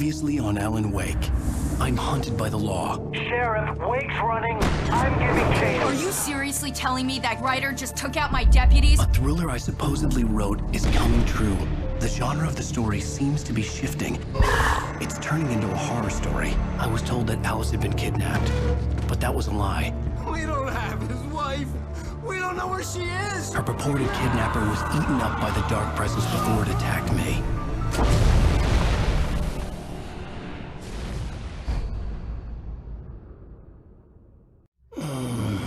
Previously on Alan Wake. I'm hunted by the law. Sheriff, Wake's running. I'm giving chase. Are you seriously telling me that writer just took out my deputies? A thriller I supposedly wrote is coming true. The genre of the story seems to be shifting. It's turning into a horror story. I was told that Alice had been kidnapped, but that was a lie. We don't have his wife. We don't know where she is. Her purported kidnapper was eaten up by the dark presence before it attacked me.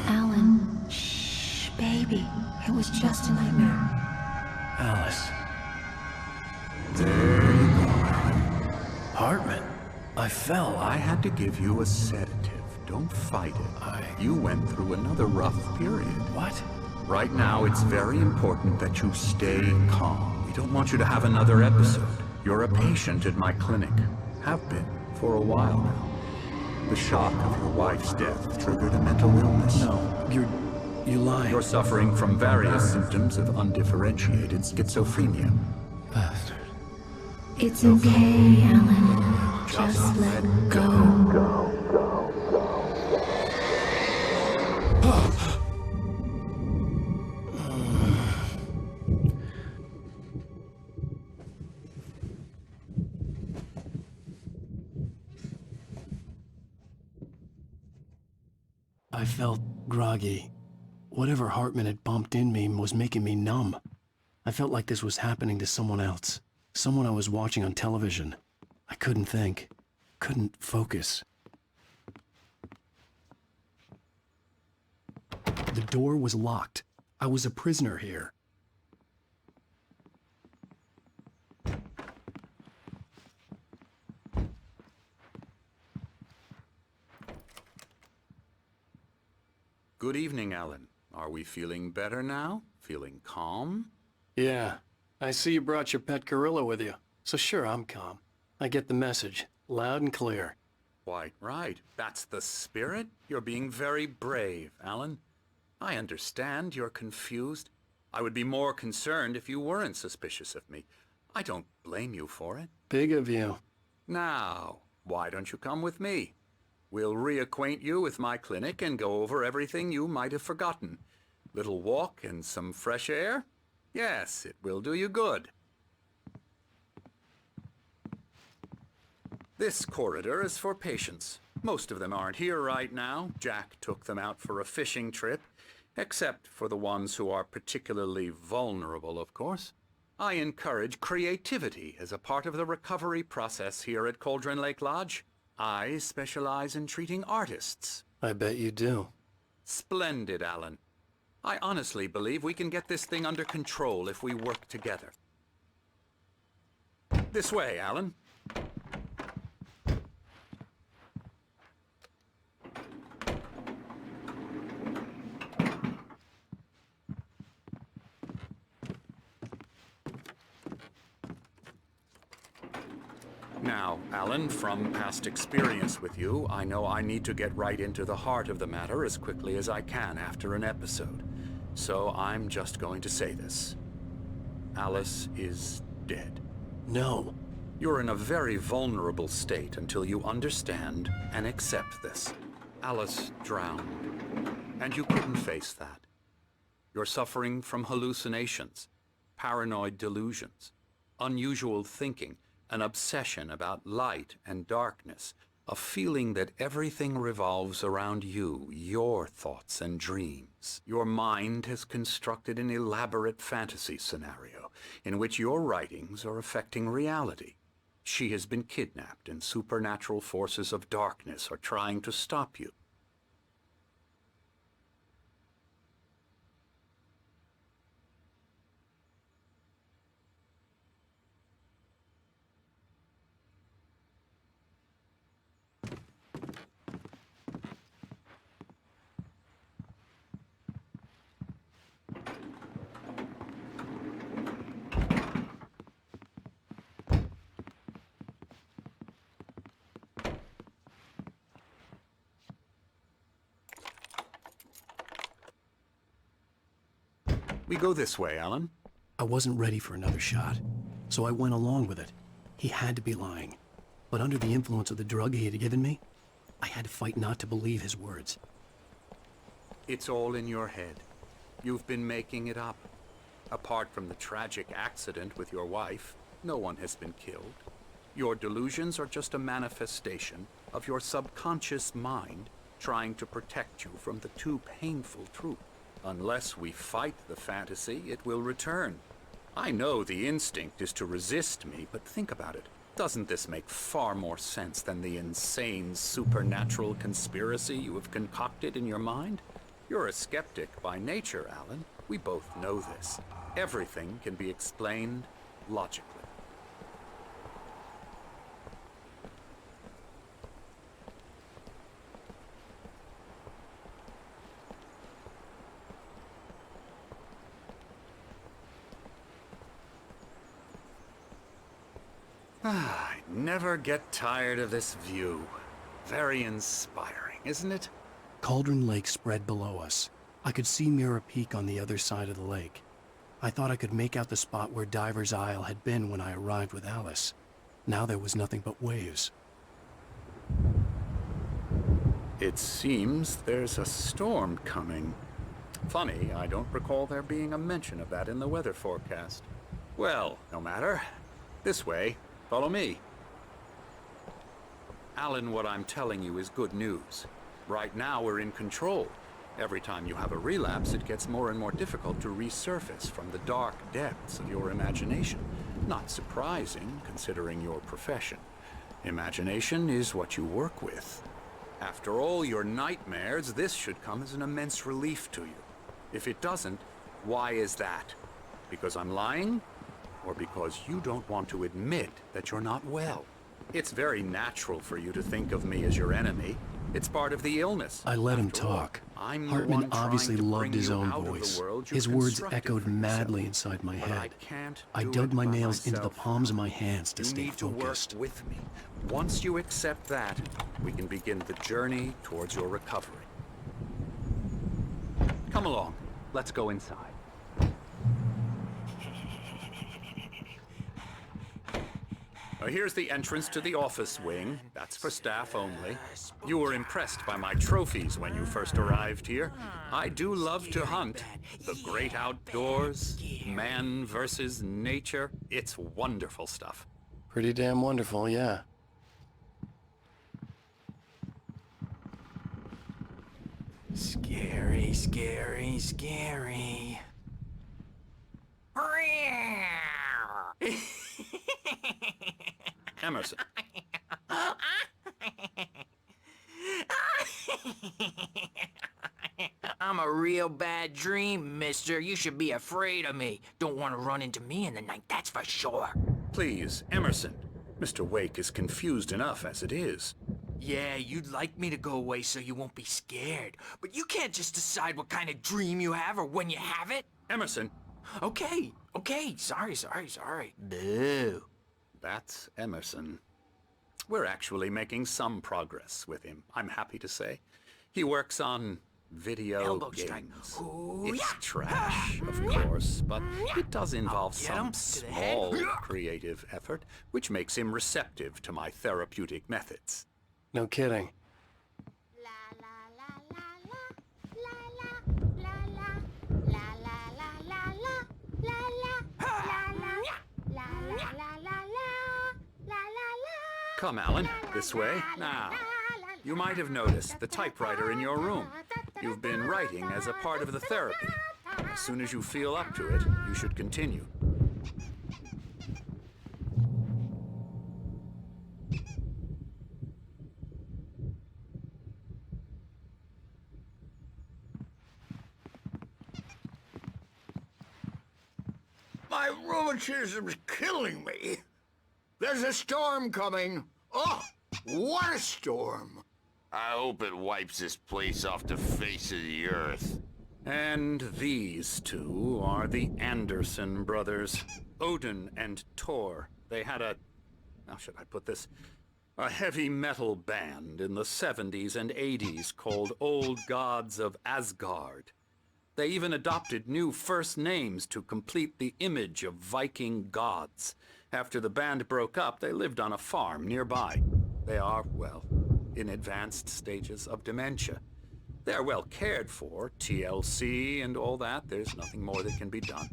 Alan, shh, baby. It was just a nightmare. Alice. There you go. Hartman. I fell. I had to give you a sedative. Don't fight it. You went through another rough period. What? Right now, it's very important that you stay calm. We don't want you to have another episode. You're a patient at my clinic. Have been for a while now. The shock of your wife's death triggered a mental illness. No, you lied. You're suffering from various symptoms of undifferentiated schizophrenia. Bastard. It's okay, Alan. Just let go. I felt groggy. Whatever Hartman had bumped in me was making me numb. I felt like this was happening to someone else. Someone I was watching on television. I couldn't think. Couldn't focus. The door was locked. I was a prisoner here. Good evening, Alan. Are we feeling better now? Feeling calm? Yeah. I see you brought your pet gorilla with you. So sure, I'm calm. I get the message. Loud and clear. Quite right. That's the spirit. You're being very brave, Alan. I understand you're confused. I would be more concerned if you weren't suspicious of me. I don't blame you for it. Big of you. Now, why don't you come with me? We'll reacquaint you with my clinic and go over everything you might have forgotten. Little walk and some fresh air? Yes, it will do you good. This corridor is for patients. Most of them aren't here right now. Jack took them out for a fishing trip, except for the ones who are particularly vulnerable, of course. I encourage creativity as a part of the recovery process here at Cauldron Lake Lodge. I specialize in treating artists. I bet you do. Splendid, Alan. I honestly believe we can get this thing under control if we work together. This way, Alan. Now, Alan, from past experience with you, I know I need to get right into the heart of the matter as quickly as I can after an episode. So I'm just going to say this. Alice is dead. No. You're in a very vulnerable state until you understand and accept this. Alice drowned, and you couldn't face that. You're suffering from hallucinations, paranoid delusions, unusual thinking, an obsession about light and darkness, a feeling that everything revolves around you, your thoughts and dreams. Your mind has constructed an elaborate fantasy scenario in which your writings are affecting reality. She has been kidnapped and supernatural forces of darkness are trying to stop you. We go this way, Alan. I wasn't ready for another shot, so I went along with it. He had to be lying. But under the influence of the drug he had given me, I had to fight not to believe his words. It's all in your head. You've been making it up. Apart from the tragic accident with your wife, no one has been killed. Your delusions are just a manifestation of your subconscious mind trying to protect you from the too painful truth. Unless we fight the fantasy, it will return. I know the instinct is to resist me, but think about it. Doesn't this make far more sense than the insane supernatural conspiracy you have concocted in your mind? You're a skeptic by nature, Alan. We both know this. Everything can be explained logically. I never get tired of this view. Very inspiring, isn't it? Cauldron Lake spread below us. I could see Mirror Peak on the other side of the lake. I thought I could make out the spot where Diver's Isle had been when I arrived with Alice. Now there was nothing but waves. It seems there's a storm coming. Funny, I don't recall there being a mention of that in the weather forecast. Well, no matter. This way. Follow me. Alan, what I'm telling you is good news. Right now we're in control. Every time you have a relapse, it gets more and more difficult to resurface from the dark depths of your imagination. Not surprising, considering your profession. Imagination is what you work with. After all your nightmares, this should come as an immense relief to you. If it doesn't, why is that? Because I'm lying? Or because you don't want to admit that you're not well? It's very natural for you to think of me as your enemy. It's part of the illness. I let him After all, talk. I'm the Hartman one obviously trying to loved bring his you own out of the voice. world you've His words constructed echoed for yourself. madly inside my But head. I can't I do dug it my by nails into the myself. palms of my hands to You stay need to work focused. with me. Once you accept that, we can begin the journey towards your recovery. Come along. Let's go inside. Here's the entrance to the office wing. That's for staff only. You were impressed by my trophies when you first arrived here. I do love to hunt. The great outdoors, man versus nature. It's wonderful stuff. Pretty damn wonderful, yeah. Scary, scary, scary. Emerson. I'm a real bad dream, mister. You should be afraid of me. Don't want to run into me in the night, that's for sure. Please, Emerson. Mr. Wake is confused enough as it is. Yeah, you'd like me to go away so you won't be scared. But you can't just decide what kind of dream you have or when you have it. Emerson. Okay, sorry. Boo. That's Emerson. We're actually making some progress with him, I'm happy to say. He works on video Elbow strike. games. Ooh, It's yeah. trash, of course, but it does involve Get him some to the head. small creative effort, which makes him receptive to my therapeutic methods. No kidding. Come, Alan, this way. Now, you might have noticed the typewriter in your room. You've been writing as a part of the therapy. As soon as you feel up to it, you should continue. My rheumatism's killing me. There's a storm coming. Oh, what a storm. I hope it wipes this place off the face of the earth. And these two are the Anderson brothers, Odin and Tor. They had how should I put this? A heavy metal band in the 70s and 80s called Old Gods of Asgard. They even adopted new first names to complete the image of Viking gods. After the band broke up, they lived on a farm nearby. They are, well, in advanced stages of dementia. They're well cared for, TLC and all that. There's nothing more that can be done.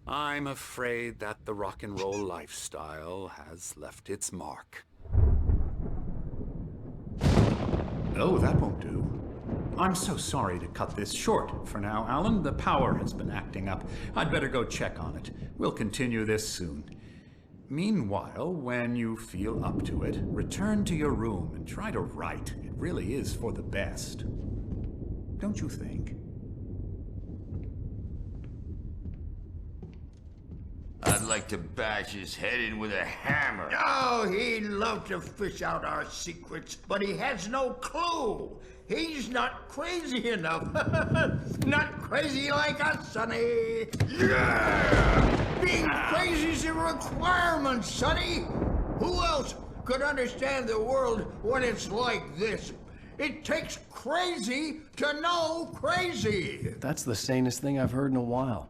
I'm afraid that the rock and roll lifestyle has left its mark. Oh, that won't do. I'm so sorry to cut this short for now, Alan. The power has been acting up. I'd better go check on it. We'll continue this soon. Meanwhile, when you feel up to it, return to your room and try to write. It really is for the best. Don't you think? I'd like to bash his head in with a hammer. Oh, he'd love to fish out our secrets, but he has no clue. He's not crazy enough. Not crazy like us, Sonny. Yeah! Being crazy's a requirement, Sonny. Who else could understand the world when it's like this? It takes crazy to know crazy. That's the sanest thing I've heard in a while.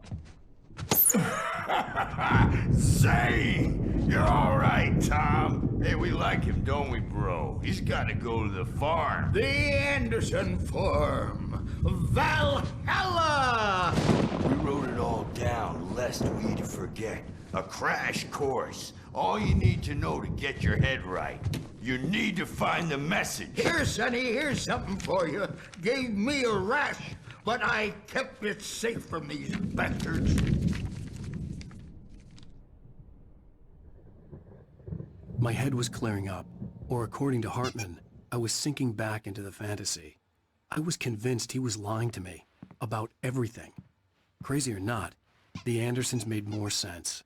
Zane! You're all right, Tom. Hey, we like him, don't we, bro? He's got to go to the farm. The Anderson Farm. Valhalla! We wrote it all down, lest we forget. A crash course. All you need to know to get your head right. You need to find the message. Here, Sonny, here's something for you. Gave me a rash, but I kept it safe from these bastards. My head was clearing up, or according to Hartman, I was sinking back into the fantasy. I was convinced he was lying to me about everything. Crazy or not, the Andersons made more sense.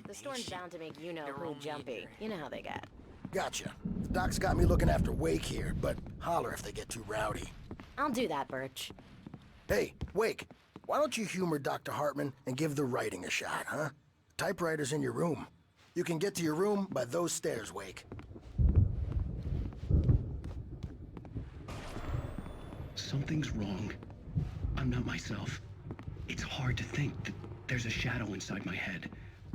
The storm's bound to make you-know-who jumpy. You know how they get. Gotcha. The doc's got me looking after Wake here, but holler if they get too rowdy. I'll do that, Birch. Hey, Wake, why don't you humor Dr. Hartman and give the writing a shot, huh? Typewriter's in your room. You can get to your room by those stairs, Wake. Something's wrong. I'm not myself. It's hard to think that there's a shadow inside my head.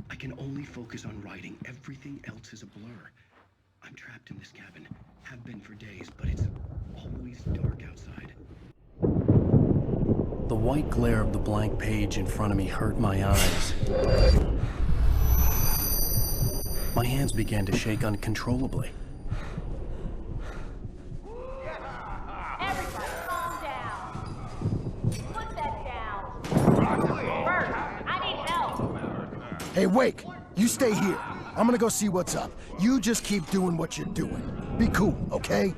I can only focus on writing. Everything else is a blur. I'm trapped in this cabin. Have been for days, but it's always dark outside. The white glare of the blank page in front of me hurt my eyes. My hands began to shake uncontrollably. Everybody, calm down. Put that down. Bert, I need help. Hey, Wake, you stay here. I'm gonna go see what's up. You just keep doing what you're doing. Be cool, okay?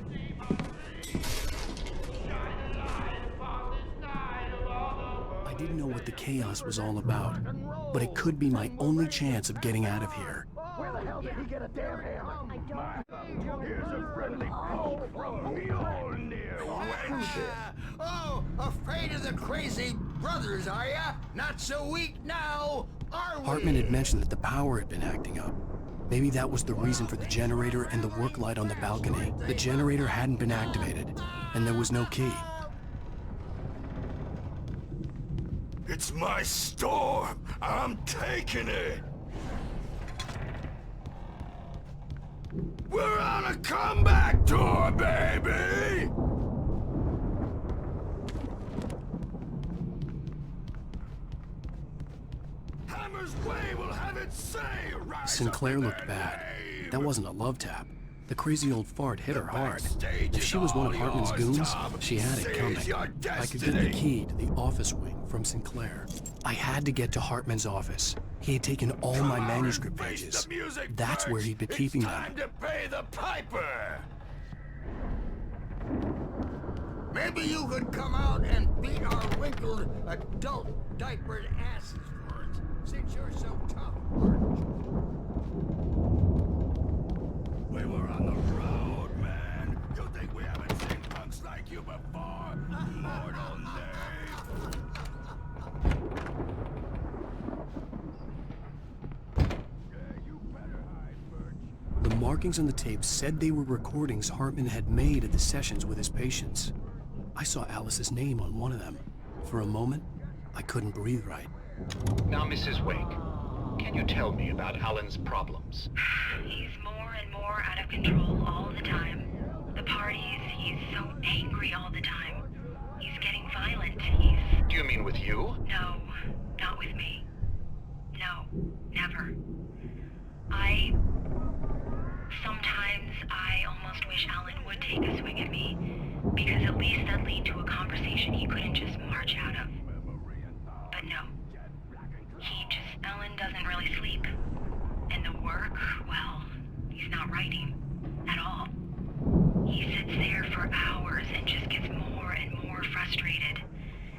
I didn't know what the chaos was all about, but it could be my only chance of getting out of here. Where the hell did he get a damn hammer? Here's a friendly call from Mjolnir. Oh, afraid of the crazy brothers, are ya? Not so weak now, are we? Hartman had mentioned that the power had been acting up. Maybe that was the reason for the generator and the work light on the balcony. The generator hadn't been activated, and there was no key. It's my storm. I'm taking it. We're on a comeback tour, baby! Hammer's way will have its say. Sinclair looked bad. That wasn't a love tap. The crazy old fart hit her hard. If she was one of Hartman's goons, she had it coming. I could get the key to the office wing from Sinclair. I had to get to Hartman's office. He had taken all my manuscript pages. That's where he'd been keeping them. Time to pay the piper. Maybe you could come out and beat our wrinkled adult diapered asses for it, since you're so tough, Birch. you before, mortal knave! The markings on the tape said they were recordings Hartman had made at the sessions with his patients. I saw Alice's name on one of them. For a moment, I couldn't breathe right. Now, Mrs. Wake, can you tell me about Alan's problems? He's more and more out of control all the time. The parties, he's so angry all the time. He's getting violent. Do you mean with you? No, not with me. No, never. Sometimes I almost wish Alan would take a swing at me, because at least that'd lead to a conversation he couldn't just march out of. But no. Alan doesn't really sleep. And the work, well, he's not writing at all. He sits there for hours and just gets more and more frustrated.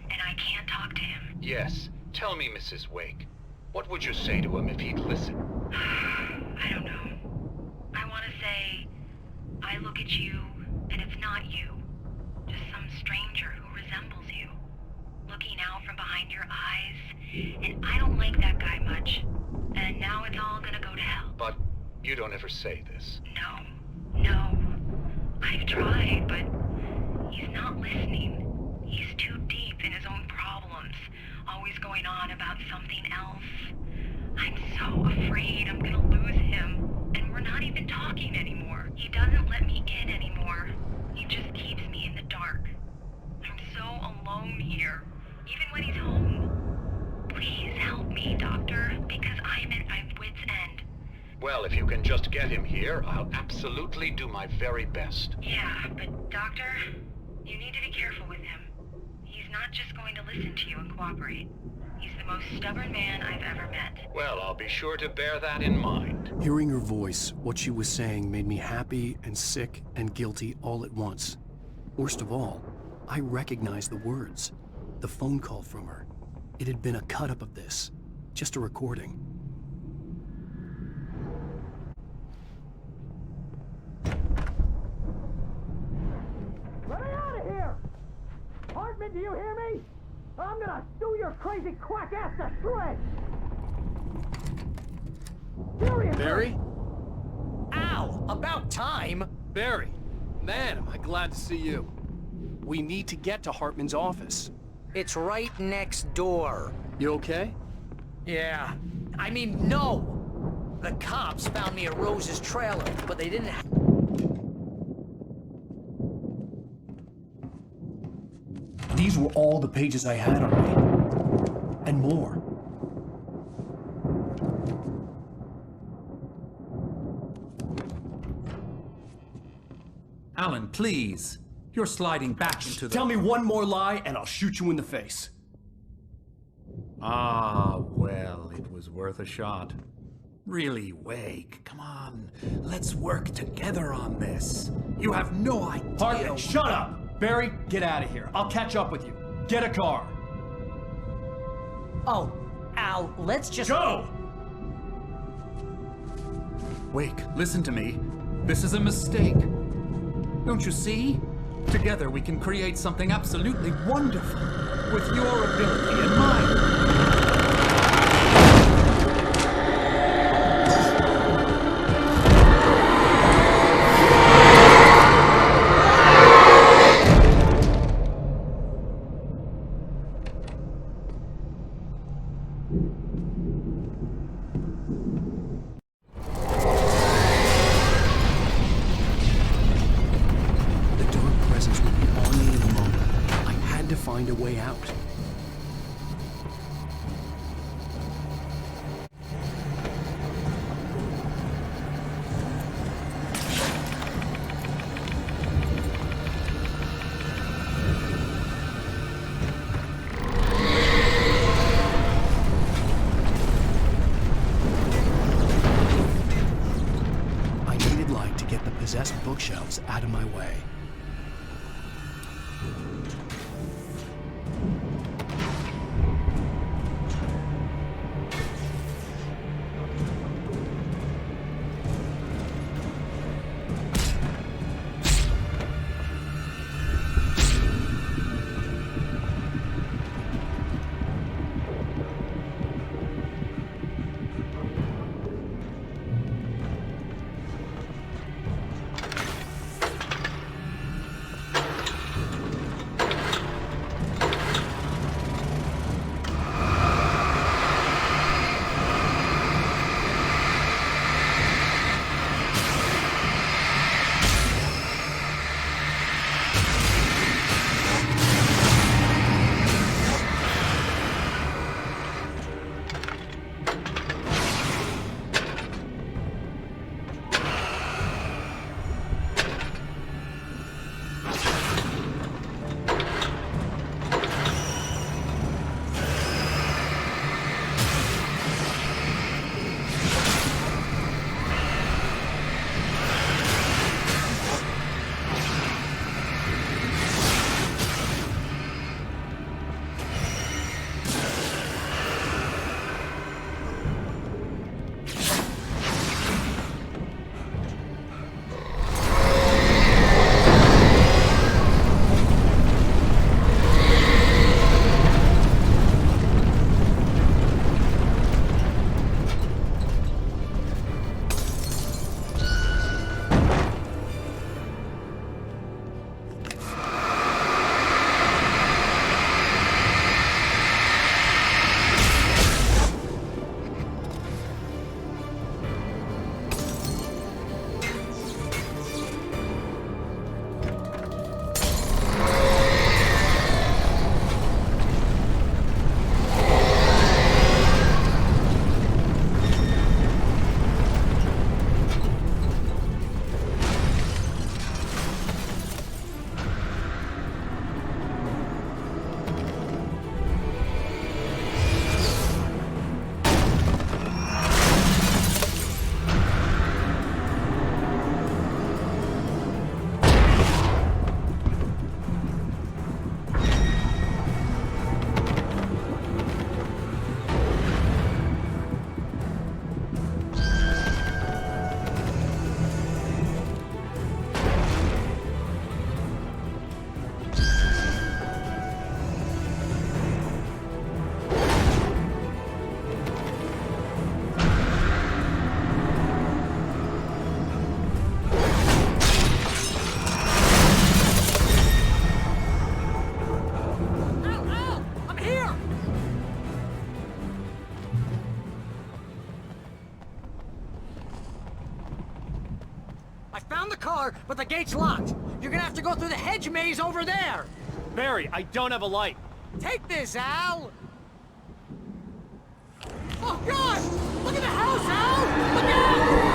And I can't talk to him. Yes. Tell me, Mrs. Wake. What would you say to him if he'd listen? I don't know. I want to say, I look at you, and it's not you. Just some stranger who resembles you. Looking out from behind your eyes, and I don't like that guy much. And now it's all gonna go to hell. But you don't ever say this. No. I've tried, but he's not listening. He's too deep in his own problems, always going on about something else. I'm so afraid I'm gonna lose him, and we're not even talking anymore. He doesn't let me in anymore. He just keeps me in the dark. I'm so alone here, even when he's home. Please help me, Doctor, because I'm at my wit's end. Well, if you can just get him here, I'll absolutely do my very best. Yeah, but Doctor, you need to be careful with him. He's not just going to listen to you and cooperate. He's the most stubborn man I've ever met. Well, I'll be sure to bear that in mind. Hearing her voice, what she was saying made me happy and sick and guilty all at once. Worst of all, I recognized the words. The phone call from her. It had been a cut-up of this. Just a recording. Let me out of here! Hartman, do you hear me? I'm gonna sue your crazy quack ass to shreds! Seriously! Barry? Ow! About time! Barry! Man, am I glad to see you. We need to get to Hartman's office. It's right next door. You okay? Yeah. I mean, no! The cops found me at Rose's trailer, but they didn't These were all the pages I had on me. And more. Alan, please. You're sliding back into the... Tell me one more lie and I'll shoot you in the face. Ah, well, it was worth a shot. Really, Wake, come on. Let's work together on this. You have no idea... Hartman, shut up! Barry, get out of here. I'll catch up with you. Get a car. Oh, Al, let's just... Go! Wake, listen to me. This is a mistake. Don't you see? Together we can create something absolutely wonderful. With your ability and mine. Find a way out. I needed light to get the possessed bookshelves out of my way. car, but the gate's locked. You're gonna have to go through the hedge maze over there. Barry, I don't have a light. Take this, Al! Oh, God! Look at the house, Al! Look out!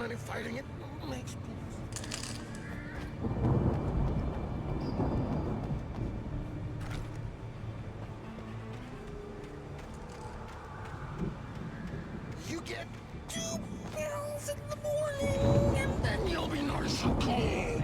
any fighting. It makes... You get 2 pills in the morning, and then you'll be nice and cool.